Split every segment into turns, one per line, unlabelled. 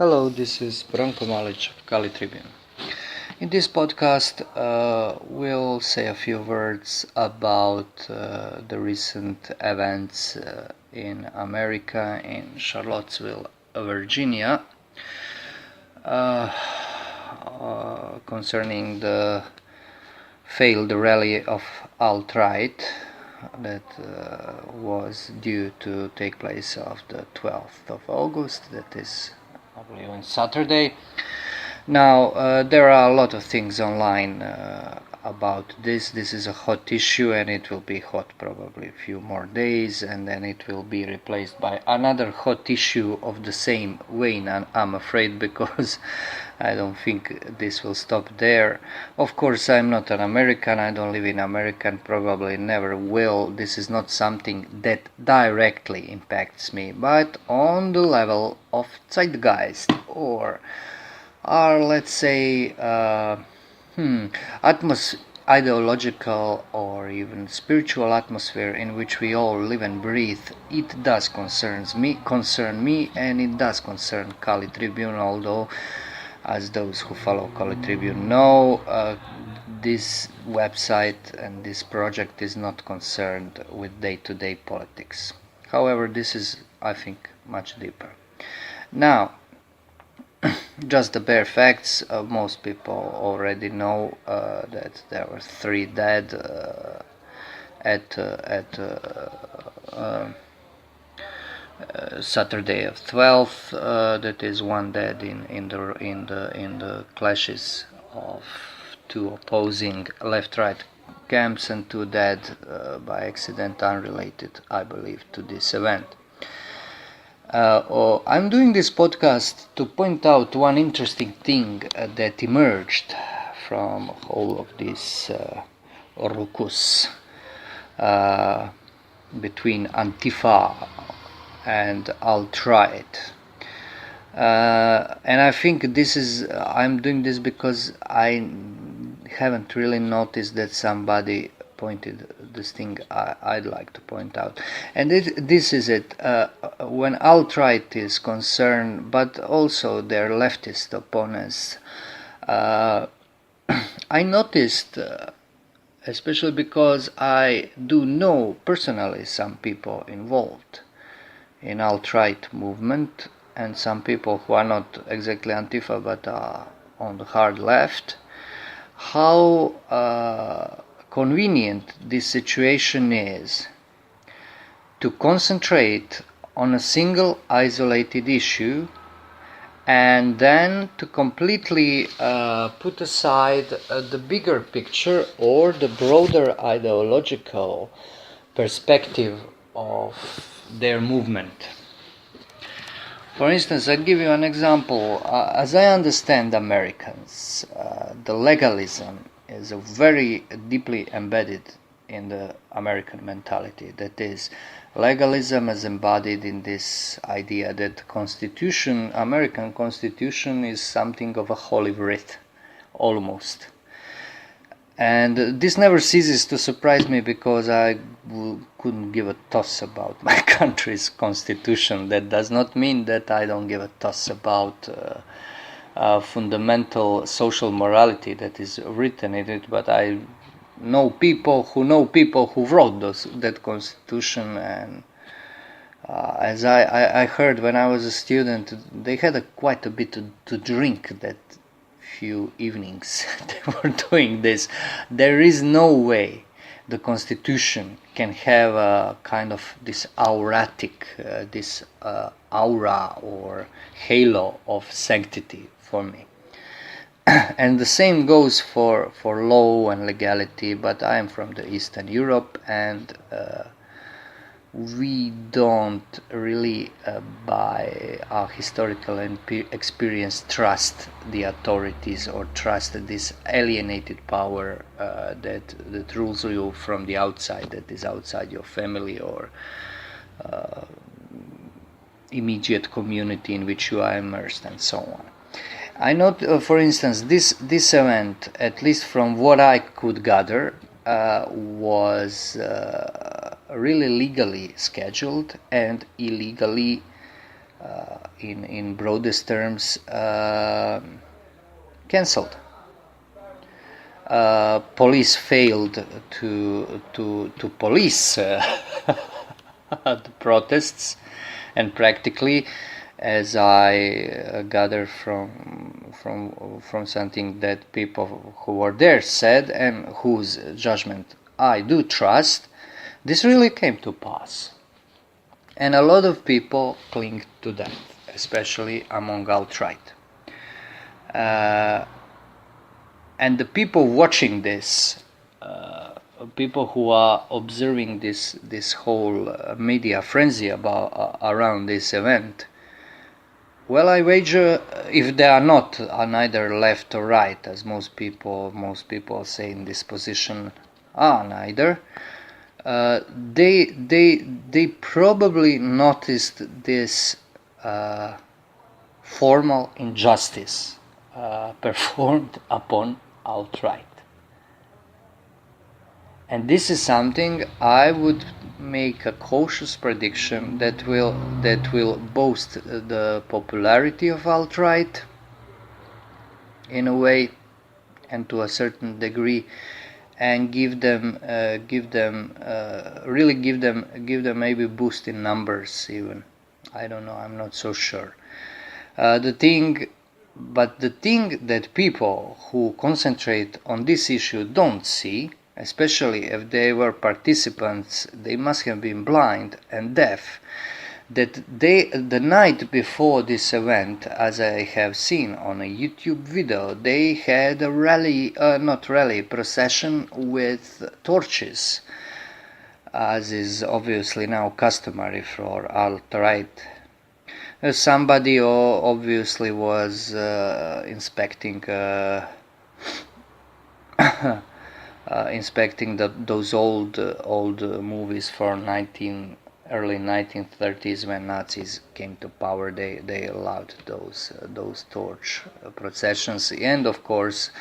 Hello, this is Branko Malic of Tribune. In this podcast, we'll say a few words about the recent events in America, in Charlottesville, Virginia, concerning the failed rally of alt-right that was due to take place on the 12th of August, that is, I believe, on Saturday. Now, there are a lot of things online about this. This is a hot issue, and it will be hot probably a few more days, and then it will be replaced by another hot issue of the same vein, and I'm afraid, because I don't think this will stop there. Of course, I'm not an American, I don't live in America, and probably never will. This is not something that directly impacts me, but on the level of zeitgeist, or let's say ideological or even spiritual atmosphere in which we all live and breathe. It does concern me, and it does concern Tribune, although, as those who follow Tribune know, this website and this project is not concerned with day-to-day politics. However, this is, I think, much deeper. Now, just the bare facts. Most people already know that there were 3 dead at Saturday of 12th. That is 1 dead in the clashes of 2 opposing left-right camps, and 2 dead by accident, unrelated, I believe, to this event. I'm doing this podcast to point out one interesting thing that emerged from all of this ruckus between Antifa and alt-right. And I think I'm doing this because I haven't really noticed that somebody pointed this thing I'd like to point out, and this is it. When alt-right is concerned, but also their leftist opponents, I noticed, especially because I do know personally some people involved in alt-right movement, and some people who are not exactly Antifa but are on the hard left, how convenient this situation is to concentrate on a single isolated issue, and then to completely put aside the bigger picture or the broader ideological perspective of their movement. For instance, I'll give you an example. As I understand Americans, the legalism is very deeply embedded in the American mentality. That is, legalism is embodied in this idea that American Constitution is something of a holy writ, almost. And this never ceases to surprise me, because I couldn't give a toss about my country's constitution. That does not mean that I don't give a toss about fundamental social morality that is written in it, but I know people who wrote that constitution, and as I heard when I was a student, they had quite a bit to drink that few evenings they were doing this. There is no way the constitution can have a kind of this auratic, this aura or halo of sanctity for me. And the same goes for law and legality, but I am from the Eastern Europe, and we don't really, by our historical experience, trust the authorities or trust this alienated power that rules you from the outside, that is outside your family or immediate community in which you are immersed, and so on. I note, for instance, this event, at least from what I could gather, was really legally scheduled and illegally in broadest terms, cancelled. Police failed to police the protests, and practically, as I gather from something that people who were there said, and whose judgment I do trust, this really came to pass. And a lot of people cling to that, especially among alt-right. And the people watching this, people who are observing this whole media frenzy around this event, well, I wager if they are not neither left or right, as most people say in this position are neither, they probably noticed this formal injustice performed upon alt-right. And this is something I would make a cautious prediction that will boost the popularity of alt-right in a way, and to a certain degree, and give them maybe boost in numbers even. I don't know, I'm not so sure. The thing that people who concentrate on this issue don't see, especially if they were participants, they must have been blind and deaf, that the night before this event, as I have seen on a YouTube video, they had a procession with torches, as is obviously now customary for alt-right. Somebody obviously was inspecting those old movies for early 1930s, when Nazis came to power. They allowed those torch processions, and of course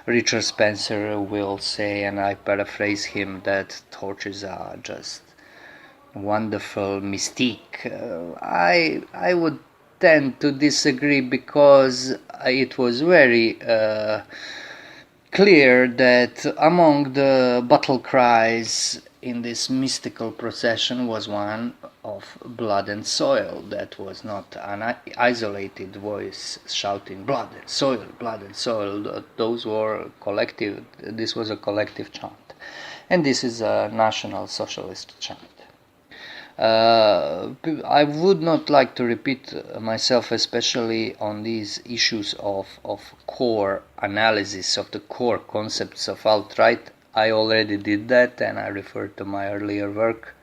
Richard Spencer will say, and I paraphrase him, that torches are just wonderful mystique. I would tend to disagree, because it was very clear that among the battle cries in this mystical procession was one of blood and soil. That was not an isolated voice shouting blood and soil, blood and soil. Those were collective. This was a collective chant, and this is a National Socialist chant. I would not like to repeat myself, especially on these issues of core analysis of the core concepts of alt-right. I already did that, and I refer to my earlier work,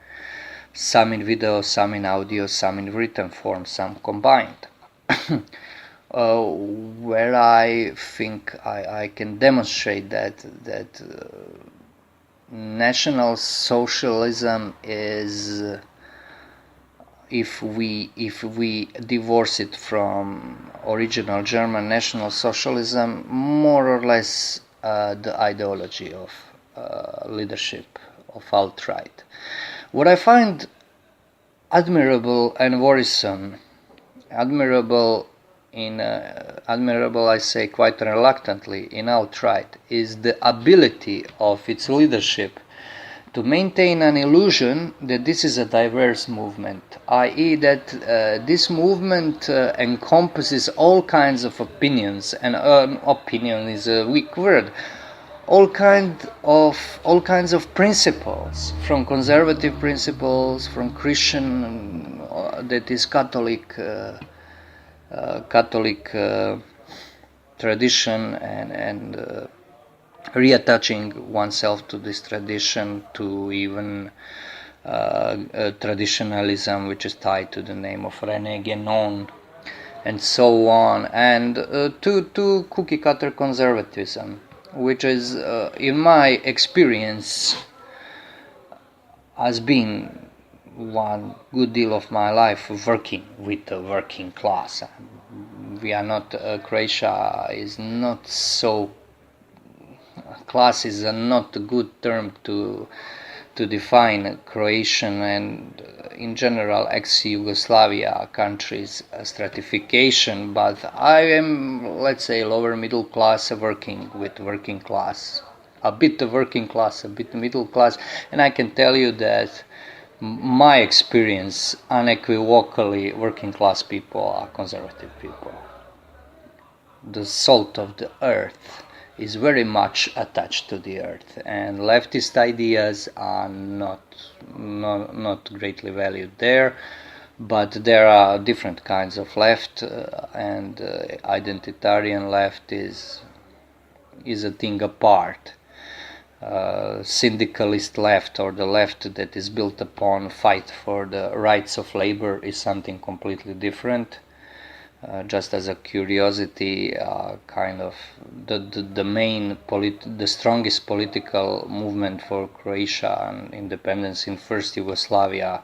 some in video, some in audio, some in written form, some combined, where I think I can demonstrate that National Socialism is, if we divorce it from original German National Socialism, more or less the ideology of leadership of alt-right. What I find admirable and worrisome, admirable I say quite reluctantly, in alt-right, is the ability of its leadership to maintain an illusion that this is a diverse movement, i.e. that this movement encompasses all kinds of opinions, and opinion is a weak word, all kinds of principles, from conservative principles, from Christian, that is Catholic tradition, and reattaching oneself to this tradition, to even traditionalism, which is tied to the name of René Guénon, and so on, and to cookie cutter conservatism, which is, in my experience, has been one good deal of my life working with the working class. We are not, Croatia is not so, class is not a good term to to define Croatian and in general ex-Yugoslavia countries' stratification, but I am, let's say, lower middle class working with working class, a bit of working class, a bit middle class, and I can tell you that my experience, unequivocally, working class people are conservative people. The salt of the earth is very much attached to the earth, and leftist ideas are not greatly valued there, but there are different kinds of left, and identitarian left is a thing apart. Syndicalist left, or the left that is built upon fight for the rights of labor, is something completely different. Just as a curiosity, kind of the strongest political movement for Croatia and independence in first Yugoslavia,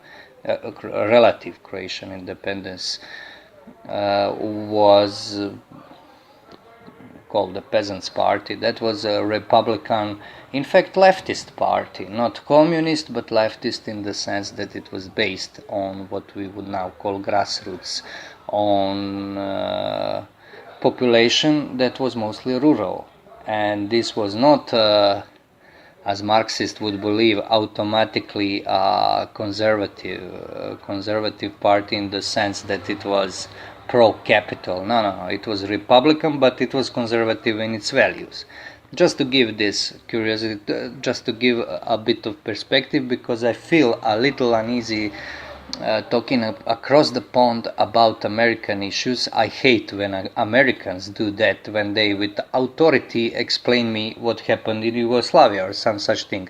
relative Croatian independence, was called the Peasants' Party. That was a Republican, in fact leftist party, not communist, but leftist in the sense that it was based on what we would now call grassroots, on population that was mostly rural. And this was not, as Marxists would believe, automatically a conservative party in the sense that it was pro-capital. No, it was Republican, but it was conservative in its values. Just to give this curiosity, just to give a bit of perspective, because I feel a little uneasy talking across the pond about American issues. I hate when Americans do that, when they with authority explain me what happened in Yugoslavia or some such thing.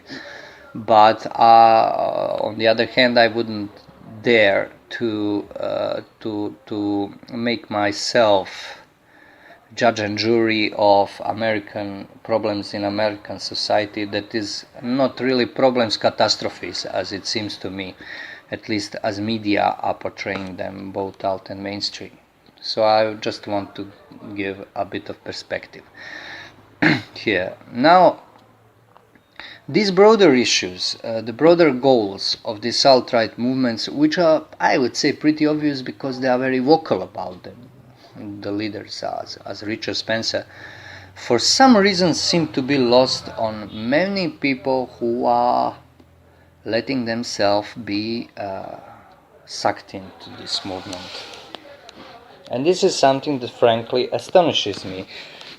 But on the other hand, I wouldn't dare to make myself judge and jury of American problems in American society. That is not really problems, catastrophes, as it seems to me, at least as media are portraying them, both out and mainstream. So I just want to give a bit of perspective here. Now, these broader issues, the broader goals of these alt-right movements, which are, I would say, pretty obvious because they are very vocal about them, the leaders as Richard Spencer, for some reason seem to be lost on many people who are letting themselves be sucked into this movement. And this is something that frankly astonishes me.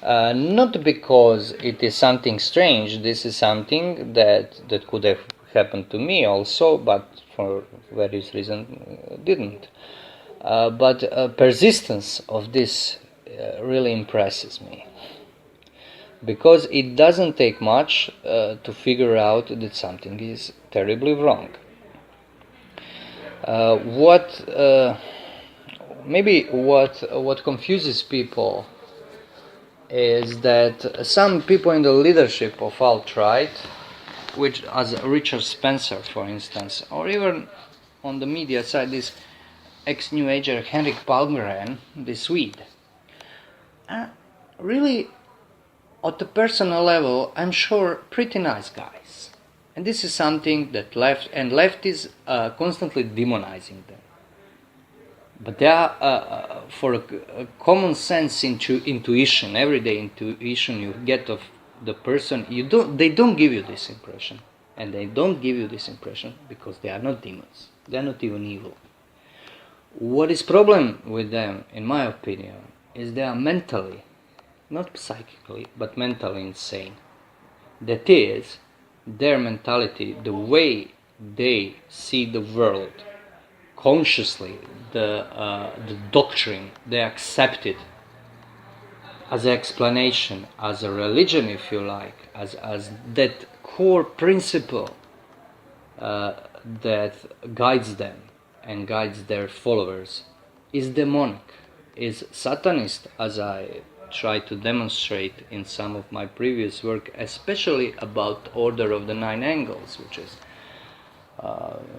Not because it is something strange, this is something that could have happened to me also, but for various reasons didn't. But persistence of this really impresses me, because it doesn't take much to figure out that something is terribly wrong. What confuses people is that some people in the leadership of alt-right, which as Richard Spencer, for instance, or even on the media side, this ex-New Ager Henrik Palmgren, the Swede, really, at the personal level, I'm sure, pretty nice guys. And this is something that left is constantly demonizing them. But they are, for a common sense intuition, everyday intuition you get of the person, they don't give you this impression. And they don't give you this impression because they are not demons. They are not even evil. What is problem with them, in my opinion, is they are mentally, not psychically, but mentally insane. That is, their mentality, the way they see the world, consciously, the doctrine they accepted as an explanation, as a religion, if you like, as that core principle that guides them and guides their followers, is demonic, is satanist, as I try to demonstrate in some of my previous work, especially about Order of the Nine Angles, which is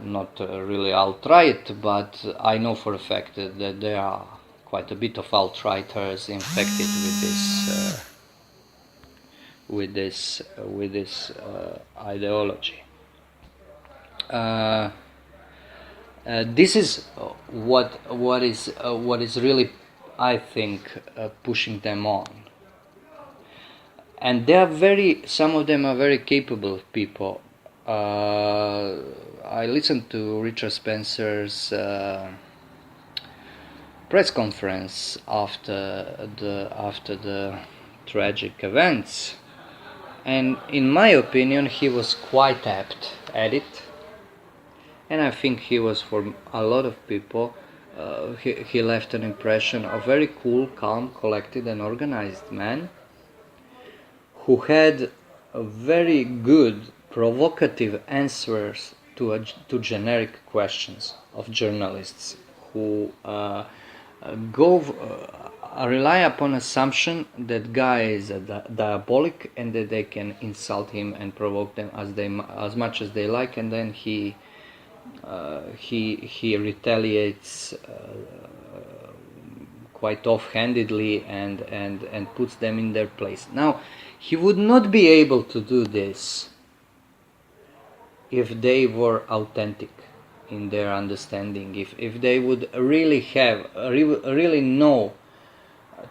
not really alt-right, but I know for a fact that there are quite a bit of alt-righters infected with this ideology. this is what is really, I think, pushing them on. And some of them are very capable people. I listened to Richard Spencer's press conference after the tragic events, and in my opinion he was quite apt at it, and I think he was, for a lot of people, he left an impression of very cool, calm, collected and organized man who had a very good provocative answers to generic questions of journalists who rely upon assumption that guy is diabolic and that they can insult him and provoke them as much as they like, and then he retaliates quite offhandedly and puts them in their place. Now, he would not be able to do this if they were authentic in their understanding, if they would really know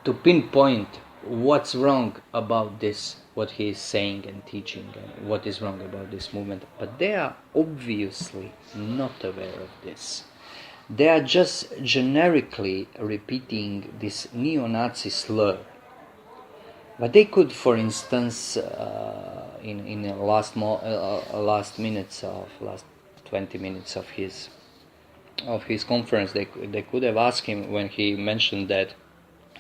to pinpoint what's wrong about this, what he is saying and teaching, and what is wrong about this movement. But they are obviously not aware of this. They are just generically repeating this neo-Nazi slur. But they could, for instance, in the last 20 minutes of his conference, they could have asked him, when he mentioned that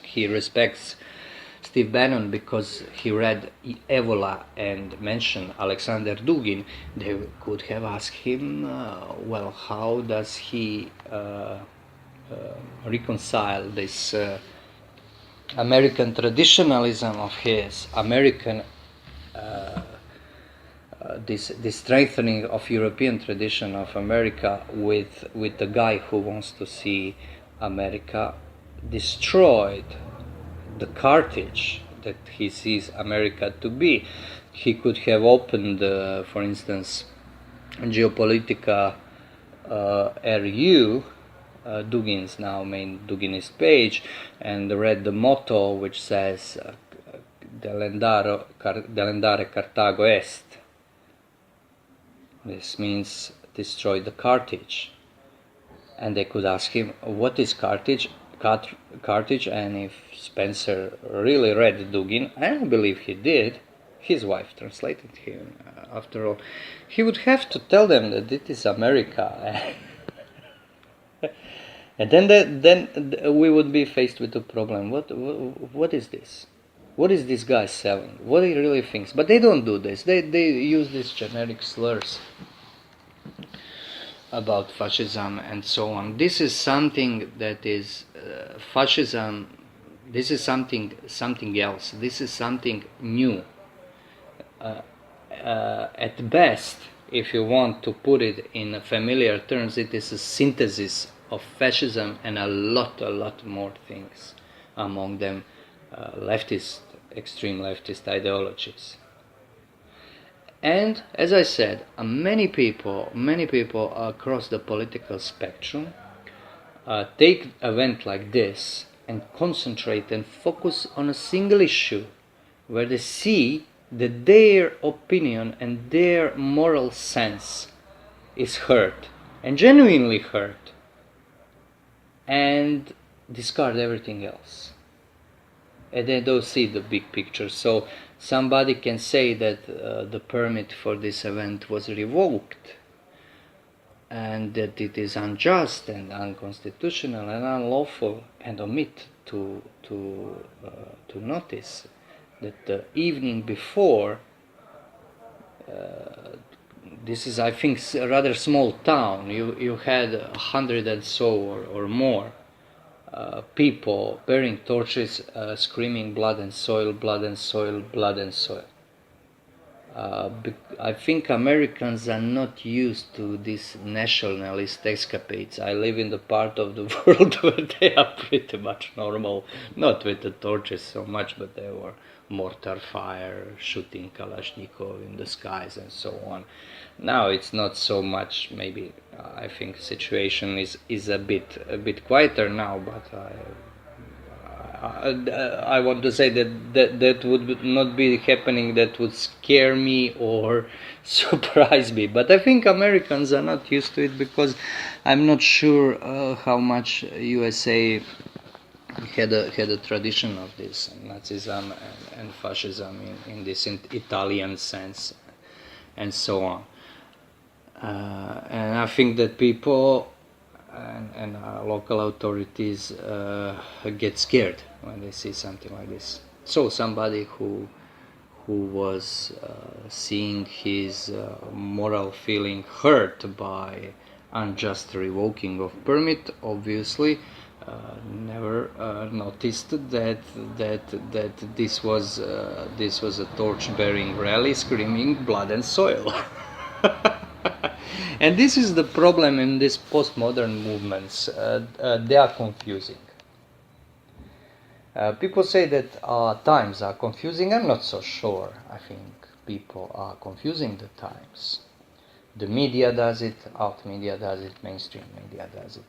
he respects Steve Bannon because he read Evola and mentioned Alexander Dugin, they could have asked him, well, how does he reconcile this American traditionalism of his, this strengthening of European tradition of America with the guy who wants to see America destroyed, the Carthage that he sees America to be. He could have opened, for instance, Geopolitica RU, Dugin's now main Duginist page, and read the motto which says Delendare Carthago Est. This means destroy the Carthage. And they could ask him, what is Carthage? And if Spencer really read Dugin, and I believe he did, his wife translated him, after all, he would have to tell them that it is America. And then we would be faced with the problem. What is this? What is this guy selling? What he really thinks? But they don't do this. They use these generic slurs about fascism and so on. This is something that is fascism. This is something else. This is something new. At best, if you want to put it in familiar terms, it is a synthesis of fascism and a lot more things, among them extreme leftist ideologies. And as I said, many people across the political spectrum take an event like this and concentrate and focus on a single issue where they see that their opinion and their moral sense is hurt, and genuinely hurt, and discard everything else. And they don't see the big picture. So somebody can say that the permit for this event was revoked, and that it is unjust and unconstitutional and unlawful, and omit to notice that the evening before, this is, I think, a rather small town, you had 100 and so or more people bearing torches, screaming blood and soil, blood and soil, blood and soil. I think Americans are not used to these nationalist escapades. I live in the part of the world where they are pretty much normal, not with the torches so much, but there were mortar fire, shooting Kalashnikov in the skies and so on. Now it's not so much. Maybe I think situation is a bit quieter now, but I want to say that would not be happening, that would scare me or surprise me. But I think Americans are not used to it, because I'm not sure how much USA had a tradition of this Nazism and fascism in this Italian sense and so on. And I think that people and local authorities get scared when they see something like this. So somebody who was seeing his moral feeling hurt by unjust revoking of permit, obviously never noticed that this was a torch-bearing rally screaming blood and soil. And this is the problem in these postmodern movements. They are confusing. People say that times are confusing. I'm not so sure. I think people are confusing the times. The media does it, alt media does it, mainstream media does it.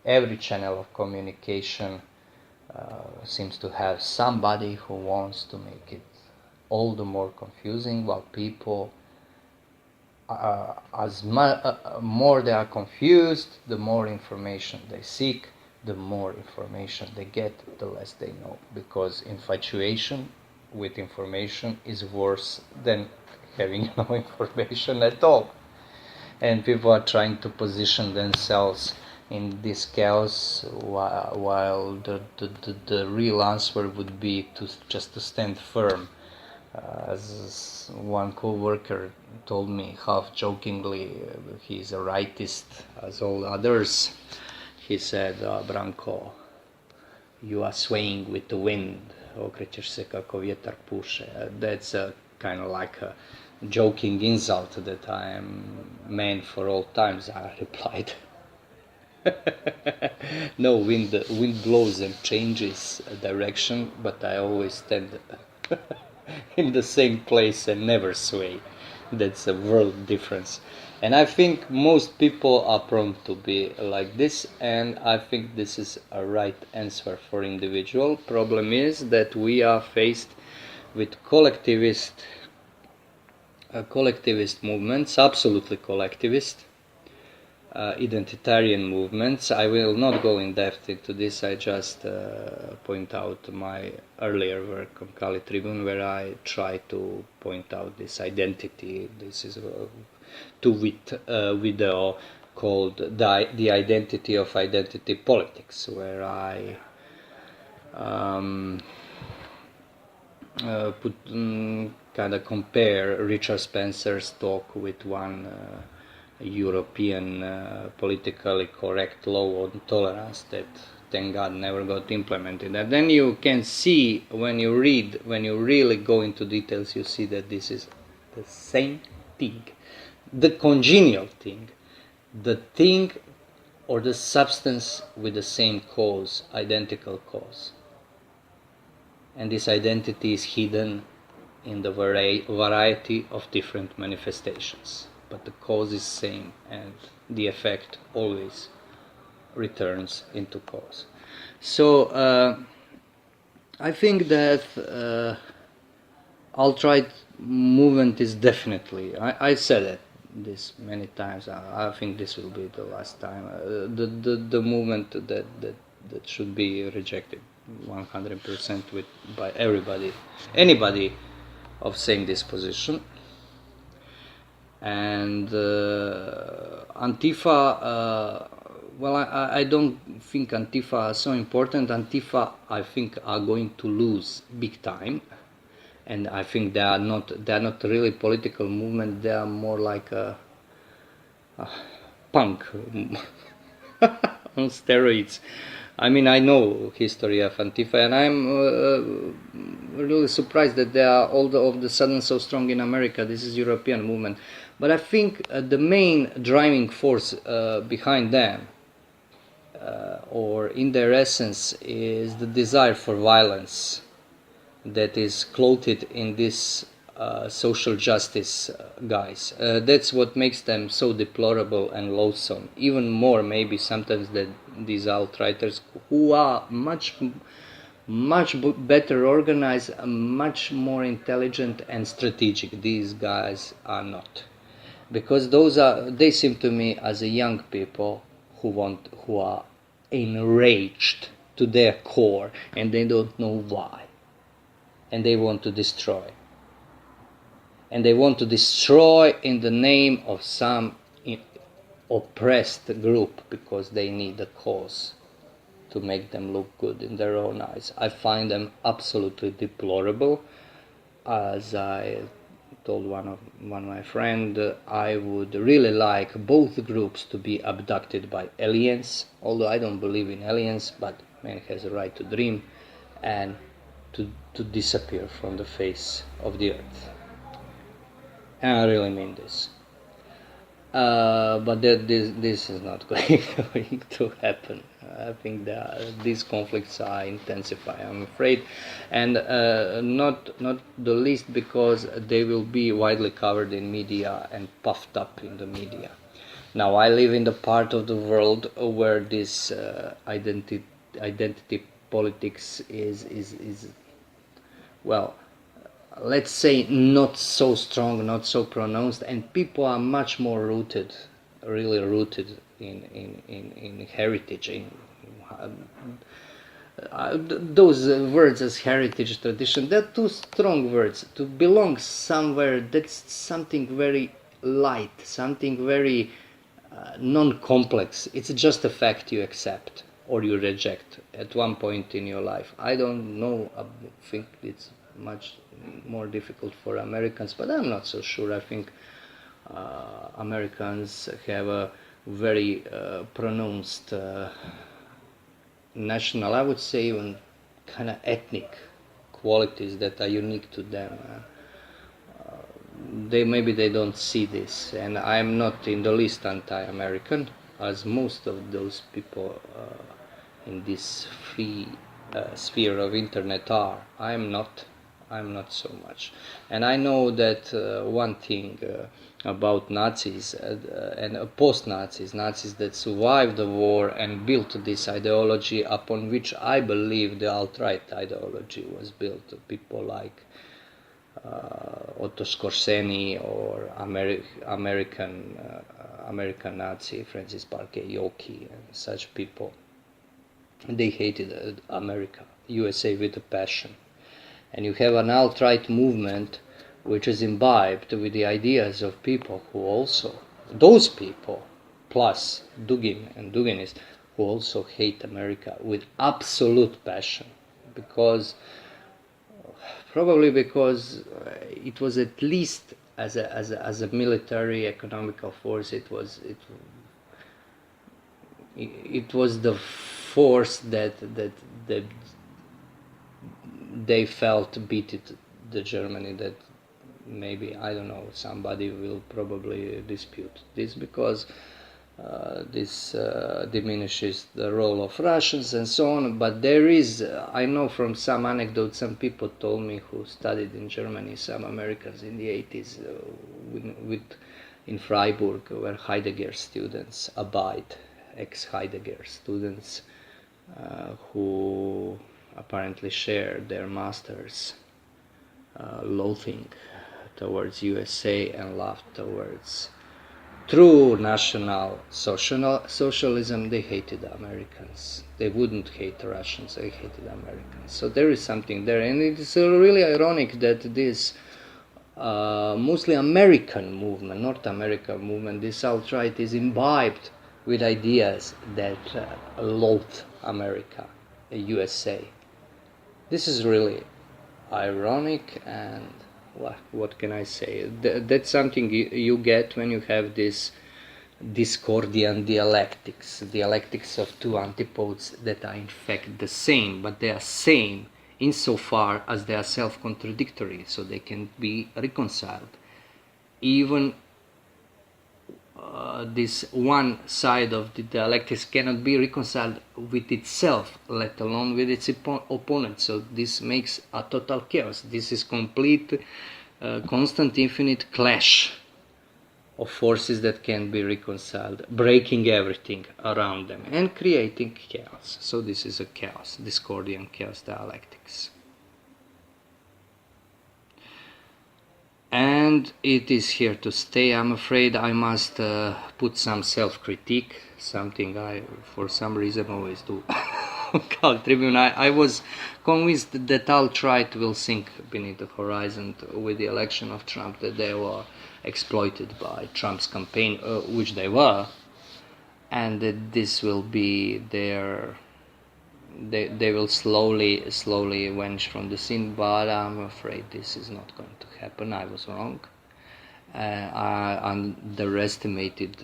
Every channel of communication seems to have somebody who wants to make it all the more confusing, while people, more they are confused, the more information they seek, the more information they get, the less they know, because infatuation with information is worse than having no information at all. And people are trying to position themselves in this chaos, while the real answer would be just to stand firm. As one co-worker told me, half jokingly, he's a rightist as all others. He said, Branko, you are swaying with the wind, okrećeš se kako vjetar puše. That's kind of like a joking insult that I am man for all times, I replied. No, wind blows and changes direction, but I always stand in the same place and never sway. That's a world difference. And I think most people are prone to be like this, and I think this is a right answer for individual. Problem is that we are faced with collectivist movements, absolutely collectivist, identitarian movements. I will not go in depth into this. I just point out my earlier work on Tribune, where I try to point out this identity. This is a two-bit video called The Identity of Identity Politics, where I kind of compare Richard Spencer's talk with one European politically correct law on tolerance that, thank God, never got implemented. And then you can see, when you read, when you really go into details, you see that this is the same thing, the congenial thing, the thing or the substance with the same cause, identical cause. And this identity is hidden in the variety of different manifestations. But the cause is same, and the effect always returns into cause. So I think that alt-right movement is definitely, I said it this many times, I think this will be the last time, the movement that should be rejected 100% by everybody, anybody of same disposition. And Antifa, well, I don't think Antifa are so important. Antifa, I think, are going to lose big time, and I think they are not really political movement. They are more like a punk on steroids, I mean, I know history of Antifa, and I'm really surprised that they are all of the sudden so strong in America. This is European movement, but I think the main driving force behind them, or in their essence, is the desire for violence that is clothed in this social justice guise. That's what makes them so deplorable and loathsome. Even more, maybe sometimes, than these alt-righters, who are much better organized, much more intelligent and strategic. These guys are not, because they seem to me as a young people who are enraged to their core, and they don't know why. And they want to destroy. And they want to destroy in the name of some oppressed group, because they need a cause to make them look good in their own eyes. I find them absolutely deplorable. As I told one of my friends, I would really like both groups to be abducted by aliens, although I don't believe in aliens, but man has a right to dream, and to disappear from the face of the earth. And I really mean this. But this is not going to happen. I think these conflicts are intensifying, I'm afraid, and not the least because they will be widely covered in media and puffed up in the media. Now, I live in the part of the world where this identity politics is well, let's say, not so strong, not so pronounced, and people are much more really rooted in heritage, those words as heritage, tradition, they're too strong words. To belong somewhere, that's something very light, something very non-complex. It's just a fact you accept or you reject at one point in your life. I don't know, I think it's much more difficult for Americans, but I'm not so sure. I think Americans have a very pronounced national, I would say even kind of ethnic qualities that are unique to them. Maybe they don't see this, and I'm not in the least anti-American, as most of those people in this free sphere of internet are. I'm not so much. And I know that one thing about Nazis and post-Nazis, Nazis that survived the war and built this ideology upon which I believe the alt-right ideology was built. People like Otto Skorzeny or American Nazi Francis Parker Yockey and such people. They hated America, USA with a passion. And you have an alt-right movement which is imbibed with the ideas of people who also, those people, plus Dugin and Duginists, who also hate America with absolute passion, probably because it was, at least as a military economical force, it was the force that they felt beat the Germany. That maybe, I don't know, somebody will probably dispute this, because this diminishes the role of Russians and so on. But there is, I know from some anecdotes, some people told me who studied in Germany, some Americans in the 80s in Freiburg, where Heidegger students abide, ex-Heidegger students who apparently share their masters' loathing towards USA and love towards true national socialism. They hated Americans. They wouldn't hate Russians, they hated Americans. So there is something there, and it's really ironic that this mostly American movement, North American movement, this alt-right, is imbibed with ideas that loathe America, USA. This is really ironic, and what can I say? That's something you get when you have this discordian dialectics of two antipodes that are in fact the same, but they are same insofar as they are self-contradictory, so they can be reconciled. Even this one side of the dialectics cannot be reconciled with itself, let alone with its opponent. So this makes a total chaos. This is complete, constant, infinite clash of forces that can be reconciled, breaking everything around them and creating chaos. So this is a chaos, discordian chaos dialectics. And it is here to stay. I'm afraid I must put some self-critique, something I, for some reason, always do. Tribune, I was convinced that alt-right will sink beneath the horizon with the election of Trump, that they were exploited by Trump's campaign, which they were, and that this will be their... They will slowly vanish from the scene, but I'm afraid this is not going to happen. I was wrong. I underestimated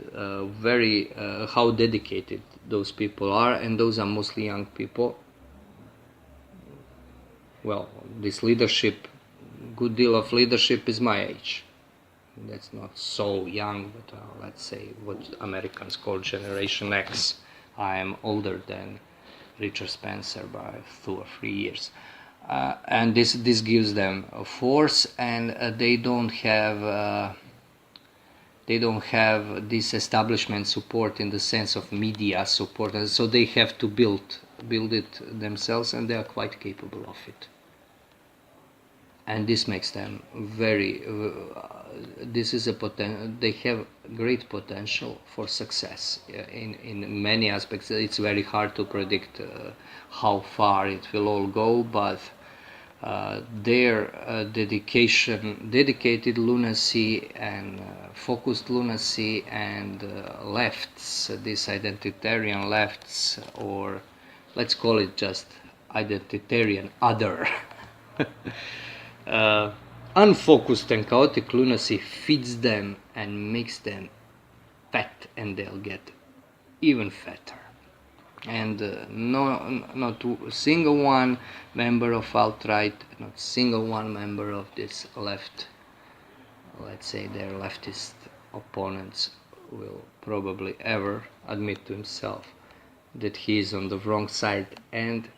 very how dedicated those people are, and those are mostly young people. Well, this leadership, good deal of leadership is my age. That's not so young, but let's say what Americans call Generation X. I am older than Richard Spencer by 2 or 3 years, and this gives them a force, and they don't have this establishment support in the sense of media support, and so they have to build it themselves, and they are quite capable of it. And this makes them very. This is they have great potential for success in many aspects. It's very hard to predict how far it will all go, but their dedicated lunacy and focused lunacy and lefts, these identitarian lefts, or let's call it just identitarian other. Unfocused and chaotic lunacy feeds them and makes them fat, and they'll get even fatter. And not a single one member of alt-right, not a single one member of this left, let's say their leftist opponents, will probably ever admit to himself that he is on the wrong side, and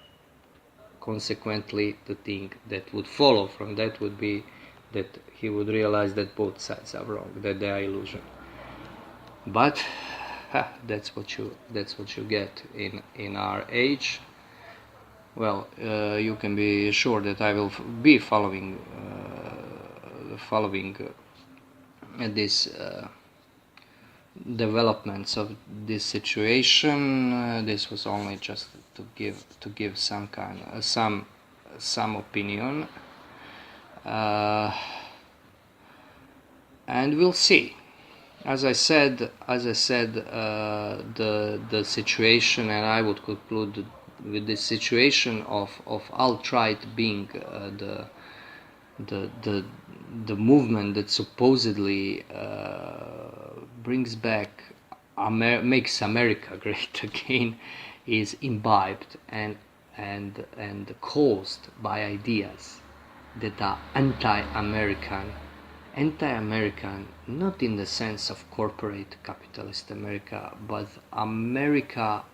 consequently the thing that would follow from that would be that he would realize that both sides are wrong, that they are illusion. But that's what you get in our age. Well, you can be sure that I will be following this developments of this situation. This was only just to give some kind of some opinion, and we'll see. As I said, the situation, and I would conclude with this situation of alt-right being the movement that supposedly brings back makes America great again, is imbibed and caused by ideas that are anti-American, not in the sense of corporate capitalist America, but America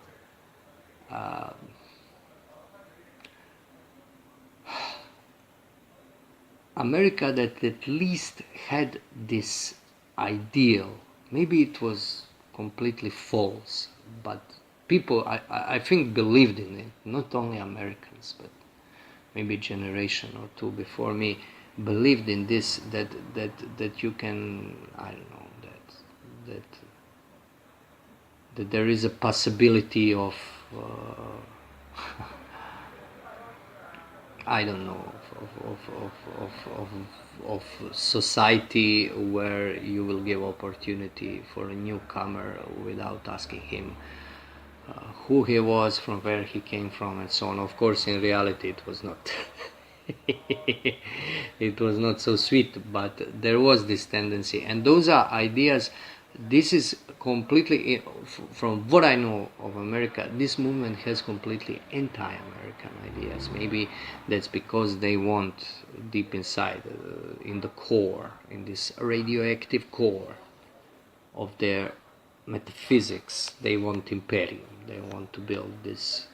that at least had this ideal. Maybe it was completely false, but people, I think, believed in it. Not only Americans, but maybe a generation or two before me believed in this, that you can, I don't know, that there is a possibility of I don't know, of society where you will give opportunity for a newcomer without asking him who he was, from where he came from, and so on. Of course, in reality, it was not. It was not so sweet, but there was this tendency, and those are ideas This is completely, from what I know of America, this movement has completely anti-American ideas. Maybe that's because they want deep inside, in the core, in this radioactive core of their metaphysics, they want imperium. They want to build this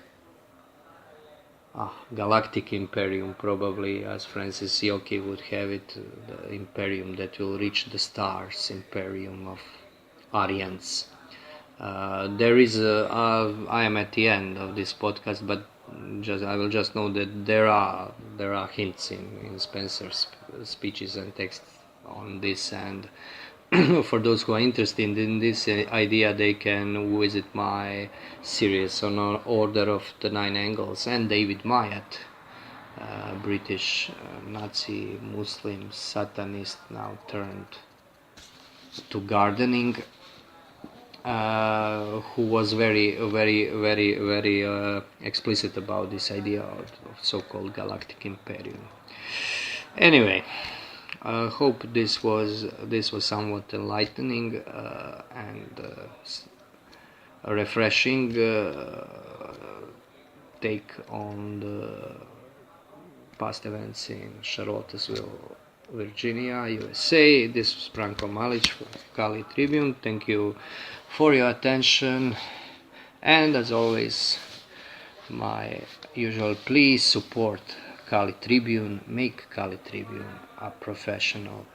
galactic imperium, probably, as Francis Yoki would have it, the imperium that will reach the stars, imperium of Aryans. There is I am at the end of this podcast, but I will just know that there are hints in Spencer's speeches and texts on this, and for those who are interested in this idea, they can visit my series on Order of the Nine Angles and David Mamet, British Nazi Muslim Satanist, now turned to gardening, who was very explicit about this idea of so-called galactic imperium. Anyway, I hope this was somewhat enlightening and a refreshing take on the past events in Charlottesville, Virginia, USA. This was Branko Malic for Kali Tribune. Thank you for your attention, and as always, my usual plea: support Kali Tribune, make Kali Tribune a professional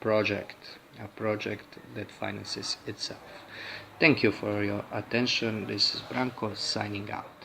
project, a project that finances itself. Thank you for your attention. This is Branko signing out.